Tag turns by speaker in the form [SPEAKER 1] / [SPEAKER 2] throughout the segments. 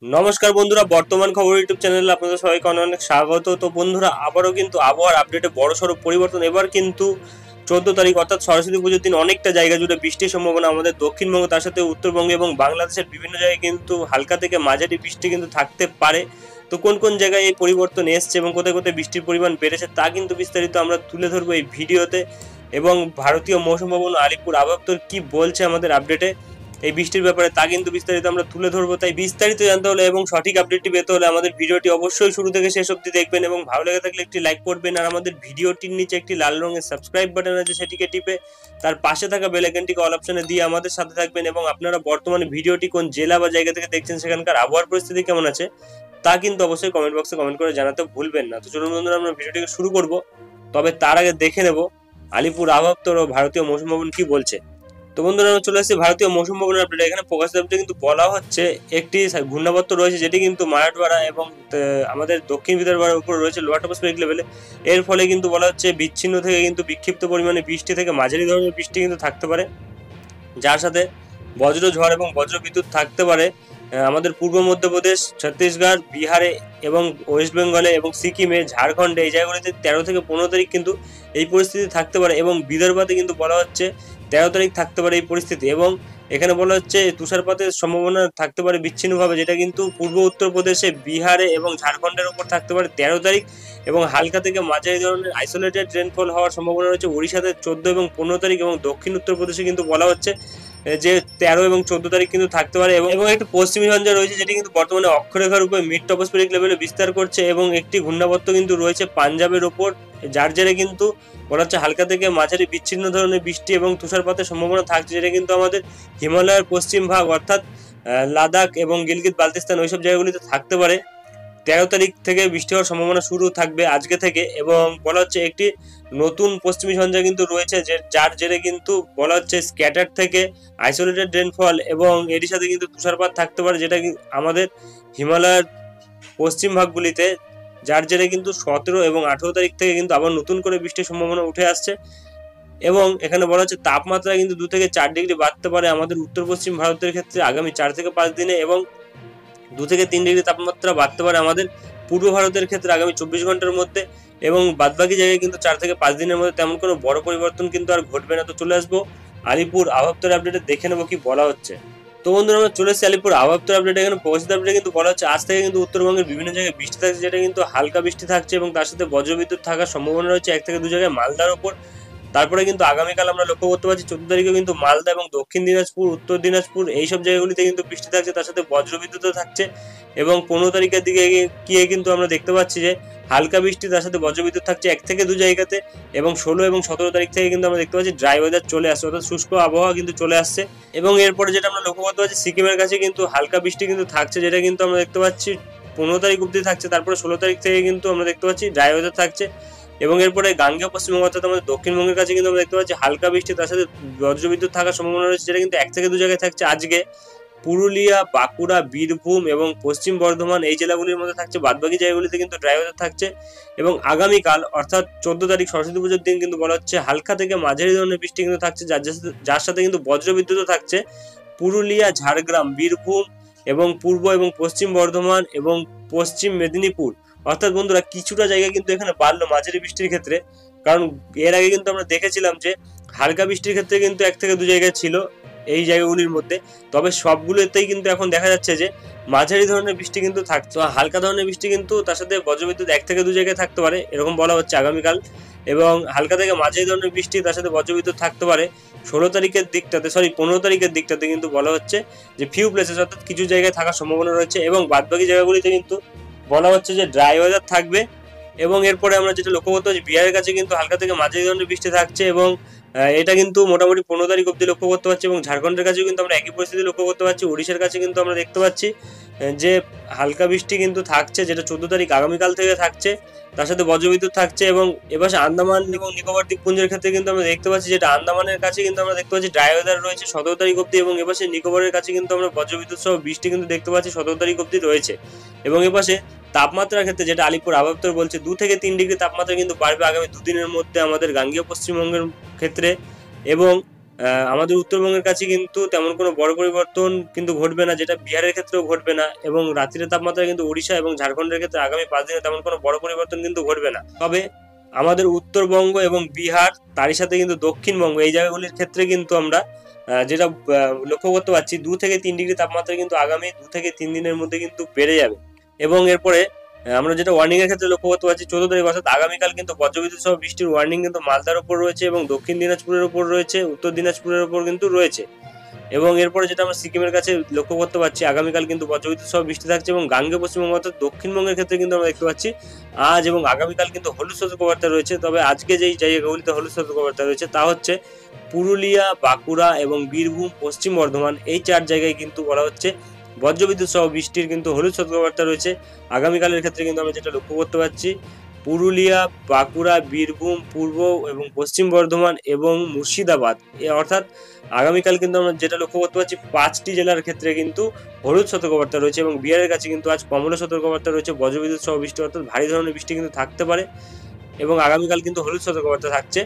[SPEAKER 1] নমস্কার বন্ধুরা, বর্তমান খবর ইউটিউব চ্যানেলে আপনাদের সবাইকে অনেক অনেক স্বাগত। তো বন্ধুরা, আবারও কিন্তু আবহাওয়ার আপডেটে বড়সড় পরিবর্তন। এবার কিন্তু 14 তারিখ অর্থাৎ সরস্বতী পুজোর দিন অনেকটা জায়গা জুড়ে বৃষ্টির সম্ভাবনা আমাদের দক্ষিণবঙ্গ, তার সাথে উত্তরবঙ্গে এবং বাংলাদেশের বিভিন্ন জায়গায় কিন্তু হালকা থেকে মাঝারি বৃষ্টি কিন্তু থাকতে পারে। তো কোন কোন জায়গায় এই পরিবর্তন এসছে এবং কোথায় কোথায় বৃষ্টির পরিমাণ বেড়েছে তা কিন্তু বিস্তারিত আমরা তুলে ধরবো এই ভিডিওতে। এবং ভারতীয় মৌসুম ভবন আলিপুর আবহাওয়া দপ্তর কি বলছে আমাদের আপডেটে এই বৃষ্টির ব্যাপারে তা কিন্তু বিস্তারিত আমরা তুলে ধরবো। তাই বিস্তারিত জানতে হলে এবং সঠিক আপডেটটি পেতে হলে আমাদের ভিডিওটি অবশ্যই শুরু থেকে শেষ অবধি দেখবেন এবং ভালো লেগে থাকলে একটি লাইক করবেন। আর আমাদের ভিডিওটির নিচে একটি লাল রঙের সাবস্ক্রাইব বাটন আছে, সেটিকে টিপে তার পাশে থাকা বেল আইকনটিকে অল অপশনে দিয়ে আমাদের সাথে থাকবেন। এবং আপনারা বর্তমানে ভিডিওটি কোন জেলা বা জায়গা থেকে দেখছেন, সেখানকার আবহাওয়ার পরিস্থিতি কেমন আছে তা কিন্তু অবশ্যই কমেন্ট বক্সে কমেন্ট করে জানাতে ভুলবেন না। তো চলুন বন্ধুরা, আমরা ভিডিওটিকে শুরু করব। তবে তার আগে দেখে নেব আলিপুর আবহাওয়া দপ্তর ও ভারতীয় মৌসুম ভবন কি বলছে। তো বন্ধুরা, আমরা চলে আসছি ভারতীয় মৌসুম ভবনের আপডেট। এখানে প্রকাশিত আপডেটে কিন্তু বলা হচ্ছে একটি ঘূর্ণাবর্ত রয়েছে, যেটি কিন্তু মারাঠওয়াড়া এবং আমাদের দক্ষিণ বিদর্ভের উপর রয়েছে লোয়ার ট্রপোস্ফিয়ারিক লেভেলে। এর ফলে কিন্তু বলা হচ্ছে বিচ্ছিন্ন থেকে কিন্তু বিক্ষিপ্ত পরিমাণে বৃষ্টি থেকে মাঝারি ধরনের বৃষ্টি কিন্তু থাকতে পারে, যার সাথে বজ্র ঝড় এবং বজ্র বিদ্যুৎ থাকতে পারে আমাদের পূর্ব মধ্যপ্রদেশ, ছত্তিশগড়, বিহারে এবং ওয়েস্ট বেঙ্গলে এবং সিকিমে, ঝাড়খণ্ডে এই জায়গাগুলিতে 13 থেকে 15 তারিখ কিন্তু এই পরিস্থিতি থাকতে পারে। এবং বিদর্ভতে কিন্তু বলা হচ্ছে 13 তারিখ থাকতে পারে এই পরিস্থিতি। এবং এখানে বলা হচ্ছে তুষারপাতের সম্ভাবনা থাকতে পারে বিচ্ছিন্নভাবে, যেটা কিন্তু পূর্ব উত্তরপ্রদেশে, বিহারে এবং ঝাড়খণ্ডের উপর থাকতে পারে 13 তারিখ। এবং হালকা থেকে মাঝারি ধরনের আইসোলেটেড রেনফল হওয়ার সম্ভাবনা রয়েছে ওড়িশাতে 14 এবং 15 তারিখ। এবং দক্ষিণ উত্তরপ্রদেশে কিন্তু বলা হচ্ছে যে 13 এবং 14 তারিখ কিন্তু থাকতে পারে। এবং একটি পশ্চিমী ঝঞ্ঝা রয়েছে, যেটি কিন্তু বর্তমানে অক্ষরেখার উপরে মিড ট্রপোস্ফিয়ারিক লেভেলে বিস্তার করছে। এবং একটি ঘূর্ণাবর্ত কিন্তু রয়েছে পাঞ্জাবের ওপর, যার জেরে কিন্তু বলা হচ্ছে হালকা থেকে মাঝারি বিচ্ছিন্ন ধরনের বৃষ্টি এবং তুষারপাতের সম্ভাবনা থাকছে, যেটা কিন্তু আমাদের হিমালয়ের পশ্চিম ভাগ অর্থাৎ লাদাখ এবং গিলগিত বালতিস্তান ওইসব জায়গাগুলিতে থাকতে পারে। 13 তারিখ থেকে বৃষ্টি হওয়ার সম্ভাবনা শুরু থাকবে আজকে থেকে। এবং বলা হচ্ছে একটি নতুন পশ্চিমী ঝঞ্ঝা কিন্তু রয়েছে, যার জেরে কিন্তু বলা হচ্ছে স্ক্যাটার থেকে আইসোলেটেড রেনফল এবং এরই সাথে কিন্তু তুষারপাত থাকতে পারে, যেটা আমাদের হিমালয়ের পশ্চিম ভাগগুলিতে, যার জেরে কিন্তু 17 এবং 18 তারিখ থেকে কিন্তু আবার নতুন করে বৃষ্টির সম্ভাবনা উঠে আসছে। এবং এখানে বলা হচ্ছে তাপমাত্রা কিন্তু 2 থেকে 4 ডিগ্রি বাড়তে পারে আমাদের উত্তর পশ্চিম ভারতের ক্ষেত্রে আগামী 4 থেকে 5 দিনে। এবং 2 থেকে 3 ডিগ্রি তাপমাত্রা বাড়তে পারে আমাদের পূর্ব ভারতের ক্ষেত্রে আগামী 24 ঘন্টার মধ্যে। এবং বাদবাকি জায়গায় কিন্তু 4 থেকে 5 দিনের মধ্যে তেমন কোনো বড় পরিবর্তন কিন্তু আর ঘটবে না। তো চলে আসবো আলিপুর আবহাওয়া দপ্তরের আপডেটে, দেখে নেবো কি বলা হচ্ছে। তো বন্ধুরা, আমরা চলে এসেছি আলিপুর আবহাওয়া দপ্তরের আপডেট। এখানে প্রকাশিত আপডেটে কিন্তু বলা হচ্ছে আজ থেকে কিন্তু উত্তরবঙ্গের বিভিন্ন জায়গায় বৃষ্টি থাকছে, যেটা কিন্তু হালকা বৃষ্টি থাকছে এবং তার সাথে বজ্রবিদ্যুৎ থাকার সম্ভাবনা রয়েছে 1 থেকে 2 জায়গায় মালদার ওপর। তারপরে কিন্তু আগামীকাল আমরা লক্ষ্য করতে পারছি 14 তারিখে কিন্তু মালদা এবং দক্ষিণ দিনাজপুর, উত্তর দিনাজপুর এইসব জায়গাগুলিতে কিন্তু বৃষ্টি থাকছে, তার সাথে বজ্রবিদ্যুৎও থাকছে। এবং 15 তারিখের দিকে গিয়ে কিন্তু আমরা দেখতে পাচ্ছি যে হালকা বৃষ্টি তার সাথে বজ্রবিদ্যুৎ থাকছে 1 থেকে 2 জায়গাতে। এবং 16 এবং 17 তারিখ থেকে কিন্তু আমরা দেখতে পাচ্ছি ড্রাই ওয়েদার চলে আসছে, অর্থাৎ শুষ্ক আবহাওয়া কিন্তু চলে আসছে। এবং এরপরে যেটা আমরা লক্ষ্য করতে পারছি সিকিমের কাছে কিন্তু হালকা বৃষ্টি কিন্তু থাকছে, যেটা কিন্তু আমরা দেখতে পাচ্ছি 15 তারিখ অব্দি থাকছে। তারপরে 16 তারিখ থেকে কিন্তু আমরা দেখতে পাচ্ছি ড্রাই ওয়েদার থাকছে। এবং এরপরে গাঙ্গেয় পশ্চিমবঙ্গ অর্থাৎ আমাদের দক্ষিণবঙ্গের কাছে কিন্তু আমরা দেখতে পাচ্ছি হালকা বৃষ্টি তার সাথে বজ্রবিদ্যুৎ থাকার সম্ভাবনা রয়েছে, যেটা কিন্তু 1 থেকে 2 জায়গায় থাকছে আজকে। পুরুলিয়া, বাঁকুড়া, বীরভূম এবং পশ্চিম বর্ধমান এই জেলাগুলির মধ্যে থাকছে, বাদবাকি জায়গাগুলিতে কিন্তু ড্রাই ওয়েদার থাকছে। এবং আগামীকাল অর্থাৎ 14 তারিখ সরস্বতী পুজোর দিন কিন্তু বলা হচ্ছে হালকা থেকে মাঝারি ধরনের বৃষ্টি কিন্তু থাকছে, যার সাথে কিন্তু বজ্রবিদ্যুৎও থাকছে পুরুলিয়া, ঝাড়গ্রাম, বীরভূম এবং পূর্ব এবং পশ্চিম বর্ধমান এবং পশ্চিম মেদিনীপুর। অর্থাৎ বন্ধুরা, কিছুটা জায়গায় কিন্তু এখানে বাড়লো মাঝারি বৃষ্টির ক্ষেত্রে, কারণ এর আগে কিন্তু আমরা দেখেছিলাম যে হালকা বৃষ্টির ক্ষেত্রে কিন্তু 1 থেকে 2 জায়গায় ছিল এই জায়গাগুলির মধ্যে। তবে সবগুলোতেই কিন্তু এখন দেখা যাচ্ছে যে মাঝারি ধরনের বৃষ্টি কিন্তু থাকছে, হালকা ধরনের বৃষ্টি কিন্তু তার সাথে বজ্রবিদ্যুৎ 1 থেকে 2 জায়গায় থাকতে পারে, এরকম বলা হচ্ছে আগামীকাল। এবং হালকা থেকে মাঝারি ধরনের বৃষ্টি তার সাথে বজ্রবিদ্যুৎ থাকতে পারে 16 তারিখের দিকটাতে, 15 তারিখের দিকটাতে কিন্তু বলা হচ্ছে যে ফিউ প্লেসেস অর্থাৎ কিছু জায়গায় থাকার সম্ভাবনা রয়েছে। এবং বাদবাকি জায়গাগুলিতে কিন্তু বলা হচ্ছে যে ড্রাই ওয়েদার থাকবে। এবং এরপরে আমরা যেটা লক্ষ্য করতে পারছি বিহারের কাছে কিন্তু হালকা থেকে মাঝারি ধরনের বৃষ্টি থাকছে, এবং এটা কিন্তু মোটামুটি 15 তারিখ অব্দি লক্ষ্য করতে পারছি। এবং ঝাড়খণ্ডের কাছেও কিন্তু আমরা একই পরিস্থিতি লক্ষ্য করতে পারছি। ওড়িশার কাছে কিন্তু আমরা দেখতে পাচ্ছি যে হালকা বৃষ্টি কিন্তু থাকছে, যেটা 14 তারিখ আগামীকাল থেকে থাকছে, তার সাথে বজ্রবিদ্যুৎ থাকছে। এবং এপাশে আন্দামান এবং নিকোবর দ্বীপপুঞ্জের ক্ষেত্রে কিন্তু আমরা দেখতে পাচ্ছি যেটা আন্দামানের কাছে কিন্তু আমরা দেখতে পাচ্ছি ড্রাই ওয়েদার রয়েছে 17 তারিখ অব্দি। এবং এপাশে নিকোবরের কাছে কিন্তু আমরা বজ্রবিদ্যুৎ সহ বৃষ্টি কিন্তু দেখতে পাচ্ছি 17 তারিখ অব্দি রয়েছে। এবং এপাশে তাপমাত্রার ক্ষেত্রে যেটা আলিপুর আবহাওয়া দপ্তর বলছে 2 থেকে 3 ডিগ্রি তাপমাত্রা কিন্তু বাড়বে আগামী 2 দিনের মধ্যে আমাদের গাঙ্গেয় পশ্চিমবঙ্গের ক্ষেত্রে। এবং আমাদের উত্তরবঙ্গের কাছে কিন্তু তেমন কোনো বড় পরিবর্তন কিন্তু ঘটবে না, যেটা বিহারের ক্ষেত্রেও ঘটবে না। এবং রাত্রির তাপমাত্রা কিন্তু ওড়িশা এবং ঝাড়খণ্ডের ক্ষেত্রে আগামী 5 দিনে তেমন কোনো বড় পরিবর্তন কিন্তু ঘটবে না। তবে আমাদের উত্তরবঙ্গ এবং বিহার, তারই সাথে কিন্তু দক্ষিণবঙ্গ, এই জায়গাগুলির ক্ষেত্রে কিন্তু আমরা যেটা লক্ষ্য করতে পারছি, 2 থেকে 3 ডিগ্রি তাপমাত্রা কিন্তু আগামী 2 থেকে 3 দিনের মধ্যে কিন্তু বেড়ে যাবে। এবং এরপরে আমরা যেটা ওয়ার্নিং এর ক্ষেত্রে লক্ষ্য করতে পারছি, 14 তারিখ অর্থাৎ আগামীকাল কিন্তু বজ্রবিদ্যুৎ সহ বৃষ্টির ওয়ার্নিং কিন্তু মালদার উপর রয়েছে এবং দক্ষিণ দিনাজপুরের উপর রয়েছে, উত্তর দিনাজপুরের উপর কিন্তু রয়েছে। এবং এরপরে যেটা আমরা সিকিমের কাছে লক্ষ্য করতে পারছি, আগামীকাল কিন্তু বজ্রবিদ্যুৎ সহ বৃষ্টি থাকছে। এবং গাঙ্গে পশ্চিমবঙ্গ অর্থাৎ দক্ষিণবঙ্গের ক্ষেত্রে কিন্তু আমরা দেখতে পাচ্ছি আজ এবং আগামীকাল কিন্তু হলুদ সতর্কবার্তা রয়েছে। তবে আজকে যেই জায়গাগুলিতে হলুদ সতর্কবার্তা রয়েছে তা হচ্ছে পুরুলিয়া, বাঁকুড়া এবং বীরভূম, পশ্চিম বর্ধমান, এই 4 জায়গায় কিন্তু বলা হচ্ছে বজ্রবিদ্যুৎ সহ বৃষ্টির কিন্তু হলুদ সতর্কবার্তা রয়েছে আগামীকালের ক্ষেত্রে। কিন্তু আমরা যেটা লক্ষ্য করতে পারছি, পুরুলিয়া, বাঁকুড়া, বীরভূম, পূর্ব এবং পশ্চিম বর্ধমান এবং মুর্শিদাবাদ, অর্থাৎ আগামীকাল কিন্তু আমরা যেটা লক্ষ্য করতে পারছি 5টি জেলার ক্ষেত্রে কিন্তু হলুদ সতর্কবার্তা রয়েছে। এবং বিহারের কাছে কিন্তু আজ কমলা সতর্কবার্তা রয়েছে, বজ্রবিদ্যুৎ সহ বৃষ্টি অর্থাৎ ভারী ধরনের বৃষ্টি কিন্তু থাকতে পারে। এবং আগামীকাল কিন্তু হলুদ সতর্কবার্তা থাকছে।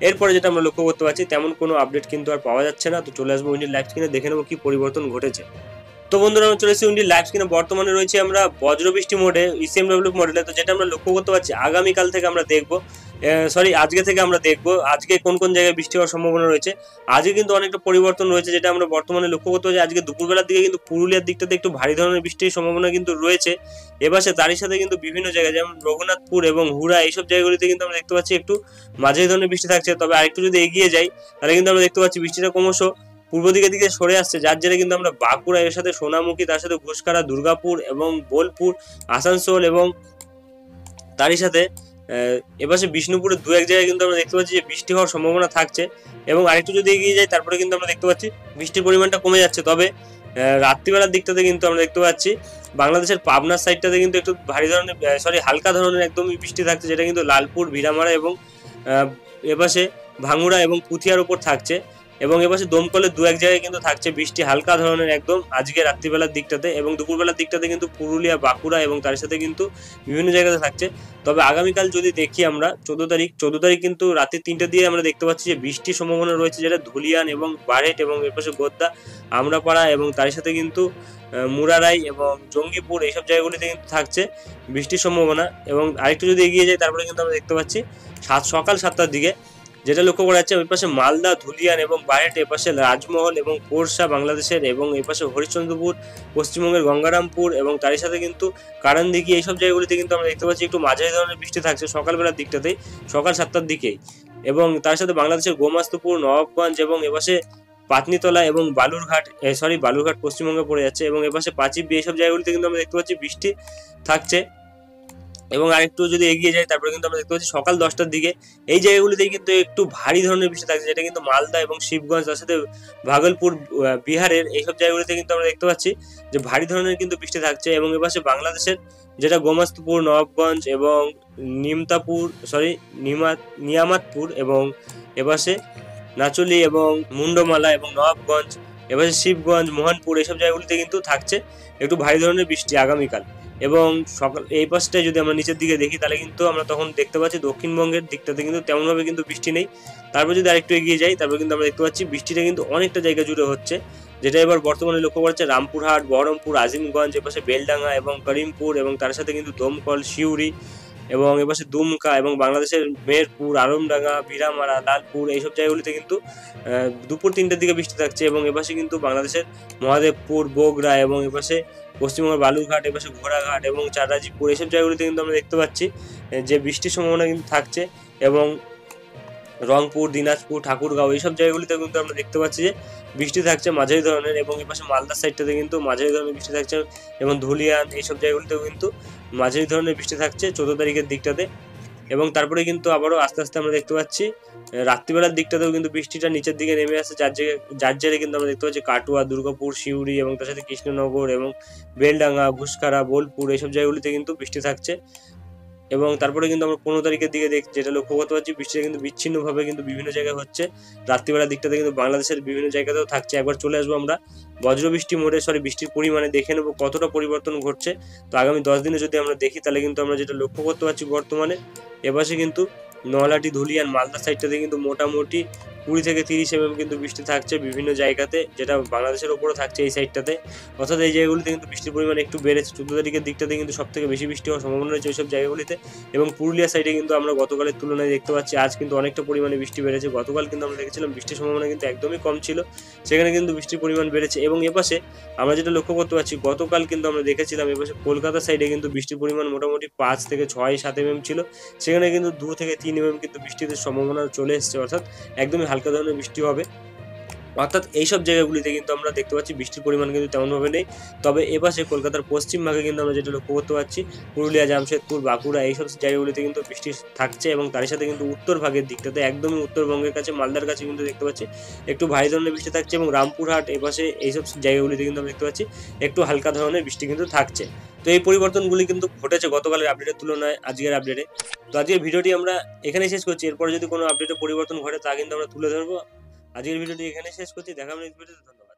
[SPEAKER 1] এরপরে যেটা আমরা লক্ষ্য করতে পারছি, তেমন কোনো আপডেট কিন্তু আর পাওয়া যাচ্ছে না। তো চলে আসবো উইন্ডির লাইভ স্ক্রিনে, দেখে নেবো কি পরিবর্তন ঘটেছে। তো বন্ধুরা, আমরা চলে এসেছি উইন্ডির লাইভ স্ক্রিনে। বর্তমানে রয়েছে আমরা বজ্রবৃষ্টি মোডে, ইসিএমডব্লিউ মডেলে। তো যেটা আমরা লক্ষ্য করতে পারছি, আগামীকাল থেকে আমরা দেখবো, আজকে থেকে আমরা দেখবো আজকে কোন কোন জায়গায় বৃষ্টি হওয়ার সম্ভাবনা রয়েছে। আজকে কিন্তু অনেকটা পরিবর্তন রয়েছে, যেটা আমরা বর্তমানে লক্ষ্য করতে পারছি। আজকে দুপুরবেলার দিকে কিন্তু পুরুলিয়ার দিকটাতে একটু ভারী ধরনের বৃষ্টির সম্ভাবনা কিন্তু রয়েছে। এবার তারই সাথে কিন্তু বিভিন্ন জায়গায় যেমন রঘুনাথপুর এবং হুড়া, এইসব জায়গাগুলিতে কিন্তু আমরা দেখতে পাচ্ছি একটু মাঝারি ধরনের বৃষ্টি থাকছে। তবে আরেকটু যদি এগিয়ে যাই, তাহলে কিন্তু আমরা দেখতে পাচ্ছি বৃষ্টিটা ক্রমশ পূর্ব দিকে সরে আসছে, যার জেরে কিন্তু আমরা বাঁকুড়া, এর সাথে সোনামুখী, তার সাথে ঘুষখাড়া, দুর্গাপুর এবং বোলপুর, আসানসোল এবং তারই সাথে এপাশে বিষ্ণুপুরের 2-1 জায়গায় কিন্তু আমরা দেখতে পাচ্ছি যে বৃষ্টি হওয়ার সম্ভাবনা থাকছে। এবং আরেকটু যদি এগিয়ে যাই, তারপরে কিন্তু আমরা দেখতে পাচ্ছি বৃষ্টির পরিমাণটা কমে যাচ্ছে। তবে রাত্রিবেলার দিকটাতে কিন্তু আমরা দেখতে পাচ্ছি বাংলাদেশের পাবনার সাইডটাতে কিন্তু একটু ভারী ধরনের হালকা ধরনের একদমই বৃষ্টি থাকছে, যেটা কিন্তু লালপুর, ভিড়ামারা এবং এপাশে ভাঙুড়া এবং পুথিয়ার উপর থাকছে। এবং এপাশে দমকলের 2-1 জায়গায় কিন্তু থাকছে বৃষ্টি হালকা ধরনের একদম আজকে রাত্রিবেলার দিকটাতে। এবং দুপুরবেলার দিকটাতে কিন্তু পুরুলিয়া, বাঁকুড়া এবং তার সাথে কিন্তু বিভিন্ন জায়গাতে থাকছে। তবে আগামীকাল যদি দেখি আমরা 14 তারিখ কিন্তু রাতে 3টে দিয়ে আমরা দেখতে পাচ্ছি যে বৃষ্টির সম্ভাবনা রয়েছে, যেটা ধুলিয়ান এবং বারেট এবং এপাশে গোদ্দা, আমরাপাড়া এবং তার সাথে কিন্তু মুরারাই এবং জঙ্গিপুর, এইসব জায়গাগুলিতে কিন্তু থাকছে বৃষ্টির সম্ভাবনা। এবং আরেকটু যদি এগিয়ে যায়, তারপরে কিন্তু আমরা দেখতে পাচ্ছি সকাল 7টার দিকে যেটা লক্ষ্য করা যাচ্ছে, ওই পাশে মালদা, ধুলিয়ান এবং বারেট, এপাশে রাজমহল এবং পোরশা বাংলাদেশের, এবং এপাশে হরিশ্চন্দ্রপুর পশ্চিমবঙ্গের, গঙ্গারামপুর এবং তারই সাথে কিন্তু কারানদিঘি, এইসব জায়গাগুলিতে কিন্তু আমরা দেখতে পাচ্ছি একটু মাঝারি ধরনের বৃষ্টি থাকছে সকালবেলার দিকটাতেই, সকাল 7টার দিকেই। এবং তার সাথে বাংলাদেশের গোমাস্তুপুর, নবাবগঞ্জ এবং এপাশে পাতনিতলা এবং বালুরঘাট পশ্চিমবঙ্গে পড়ে যাচ্ছে। এবং এপাশে পাঁচিবি, এইসব জায়গাগুলিতে কিন্তু আমরা দেখতে পাচ্ছি বৃষ্টি থাকছে। এবং আরেকটু যদি এগিয়ে যায়, তারপরে কিন্তু আমরা দেখতে পাচ্ছি সকাল 10টার দিকে এই জায়গাগুলিতেই কিন্তু একটু ভারী ধরনের বৃষ্টি থাকছে, যেটা কিন্তু মালদা এবং শিবগঞ্জ, তার সাথে ভাগলপুর, বিহারের এইসব জায়গাগুলিতে কিন্তু আমরা দেখতে পাচ্ছি যে ভারী ধরনের কিন্তু বৃষ্টি থাকছে। এবং এপাশে বাংলাদেশের যেটা গোমাস্তুপুর, নবাবগঞ্জ এবং নিয়ামাতপুর এবং এপাশে নাচলি এবং মুন্ডমালা এবং নবাবগঞ্জ, এপাশে শিবগঞ্জ, মোহনপুর, এইসব জায়গাগুলিতে কিন্তু থাকছে একটু ভারী ধরনের বৃষ্টি আগামীকাল। এবং সকাল এই পাশটায় যদি আমরা নিচের দিকে দেখি, তাহলে কিন্তু আমরা তখন দেখতে পাচ্ছি দক্ষিণবঙ্গের দিকটাতে কিন্তু তেমনভাবে কিন্তু বৃষ্টি নেই। তারপর যদি আরেকটু এগিয়ে যাই, তারপর কিন্তু আমরা দেখতে পাচ্ছি বৃষ্টিটা কিন্তু অনেকটা জায়গা জুড়ে হচ্ছে, যেটা এবার বর্তমানে লক্ষ্য করা যাচ্ছে রামপুরহাট, বহরমপুর, আজিমগঞ্জ, এপাশে বেলডাঙ্গা এবং করিমপুর এবং তার সাথে কিন্তু দমকল, সিউড়ি এবং এপাশে দুমকা এবং বাংলাদেশের মেহেরপুর, আলমডাঙ্গা, ভিড়ামারা, লালপুর, এইসব জায়গাগুলিতে কিন্তু দুপুর 3টের দিকে বৃষ্টি থাকছে। এবং এপাশে কিন্তু বাংলাদেশের মহাদেবপুর, বগুড়া এবং এপাশে পশ্চিমবঙ্গের বালুরঘাট, এপাশে ঘোড়াঘাট এবং চারাজিপুর, এইসব জায়গাগুলিতে কিন্তু আমরা দেখতে পাচ্ছি যে বৃষ্টির সম্ভাবনা কিন্তু থাকছে। এবং রংপুর, দিনাজপুর, ঠাকুরগাঁও, এইসব জায়গাগুলিতে কিন্তু আমরা দেখতে পাচ্ছি যে বৃষ্টি থাকছে মাঝারি ধরনের। এবং এপাশে মালদার সাইডটাতে কিন্তু মাঝারি ধরনের বৃষ্টি থাকছে এবং ধুলিয়ান, এইসব জায়গাগুলিতেও কিন্তু মাঝারি ধরনের বৃষ্টি থাকছে 14 তারিখের দিকটাতে। এবং তারপরে কিন্তু আবারও আস্তে আস্তে আমরা দেখতে পাচ্ছি রাত্রিবেলার দিকটাতেও কিন্তু বৃষ্টিটা নিচের দিকে নেমে আসছে, যার জেরে কিন্তু আমরা দেখতে পাচ্ছি কাটুয়া, দুর্গাপুর, সিউড়ি এবং তার সাথে কৃষ্ণনগর এবং বেলডাঙ্গা, ঘুষখাড়া, বোলপুর, এইসব জায়গাগুলিতে কিন্তু বৃষ্টি থাকছে। এবং তারপরে কিন্তু আমরা 15 তারিখের দিকে যেটা লক্ষ্য করতে পারছি, বৃষ্টিটা কিন্তু বিচ্ছিন্নভাবে কিন্তু বিভিন্ন জায়গায় হচ্ছে রাত্রিবেলার দিকটাতে, কিন্তু বাংলাদেশের বিভিন্ন জায়গাতেও থাকছে। একবার চলে আসবো আমরা বজ্রবৃষ্টি মোডে, বৃষ্টির পরিমাণে দেখে নেবো কতটা পরিবর্তন ঘটছে। তো আগামী 10 দিনে যদি আমরা দেখি, তাহলে কিন্তু আমরা যেটা লক্ষ্য করতে পারছি বর্তমানে এপাশে কিন্তু নলাটি, ধুলিয়ান, মালদা সাইডটাতে কিন্তু মোটামুটি 20 থেকে 30 কিন্তু বৃষ্টি থাকছে বিভিন্ন জায়গাতে, যেটা বাংলাদেশের ওপরও থাকছে এই সাইডটাতে। অর্থাৎ এই জায়গাগুলিতে কিন্তু বৃষ্টির পরিমাণ একটু বেড়েছে। 14 তারিখের দিকটাতে কিন্তু সব থেকে বেশি বৃষ্টি হওয়ার সম্ভাবনা রয়েছে ওইসব জায়গাগুলিতে। এবং পুরুলিয়া সাইডে কিন্তু আমরা গতকালের তুলনায় দেখতে পাচ্ছি আজ কিন্তু অনেকটা পরিমাণে বৃষ্টি বেড়েছে। গতকাল কিন্তু আমরা দেখেছিলাম বৃষ্টির সম্ভাবনা কিন্তু একদমই কম ছিল, সেখানে কিন্তু বৃষ্টির পরিমাণ বেড়েছে। এবং এপাশে আমরা যেটা লক্ষ্য করতে পারছি, গতকাল কিন্তু আমরা দেখেছিলাম এপাশে কলকাতা সাইডে কিন্তু বৃষ্টির পরিমাণ মোটামুটি 5 থেকে 6-7 ছিল, সেখানে কিন্তু 2 থেকে 3 কিন্তু বৃষ্টির সম্ভাবনা চলে এসেছে। অর্থাৎ একদমই হালকা ধরনের বৃষ্টি হবে। অর্থাৎ এইসব জায়গাগুলিতে কিন্তু আমরা দেখতে পাচ্ছি বৃষ্টির পরিমাণ কিন্তু তেমনভাবে নেই। তবে এপাশে কলকাতার পশ্চিম ভাগে কিন্তু আমরা যেটা লক্ষ্য করতে পারছি, পুরুলিয়া, জামশেদপুর, বাঁকুড়া এইসব জায়গাগুলিতে কিন্তু বৃষ্টি থাকছে। এবং তার সাথে কিন্তু উত্তর ভাগের দিকটাতে একদমই উত্তরবঙ্গের কাছে মালদার কাছে কিন্তু দেখতে পাচ্ছি একটু ভারী ধরনের বৃষ্টি থাকছে। এবং রামপুরহাট এপাশে এইসব জায়গাগুলিতে কিন্তু আমরা দেখতে পাচ্ছি একটু হালকা ধরনের বৃষ্টি কিন্তু থাকছে। তো এই পরিবর্তনগুলি কিন্তু ঘটেছে গতকালের আপডেটের তুলনায় আজকের আপডেটে। তো আজকের ভিডিওটি আমরা এখানে শেষ করছি। এরপরে যদি কোনো আপডেটে পরিবর্তন ঘটে তা কিন্তু আমরা তুলে ধরবো। আজকের ভিডিওটি এখানে শেষ করছি। দেখা হবে নেক্সট ভিডিওতে। ধন্যবাদ।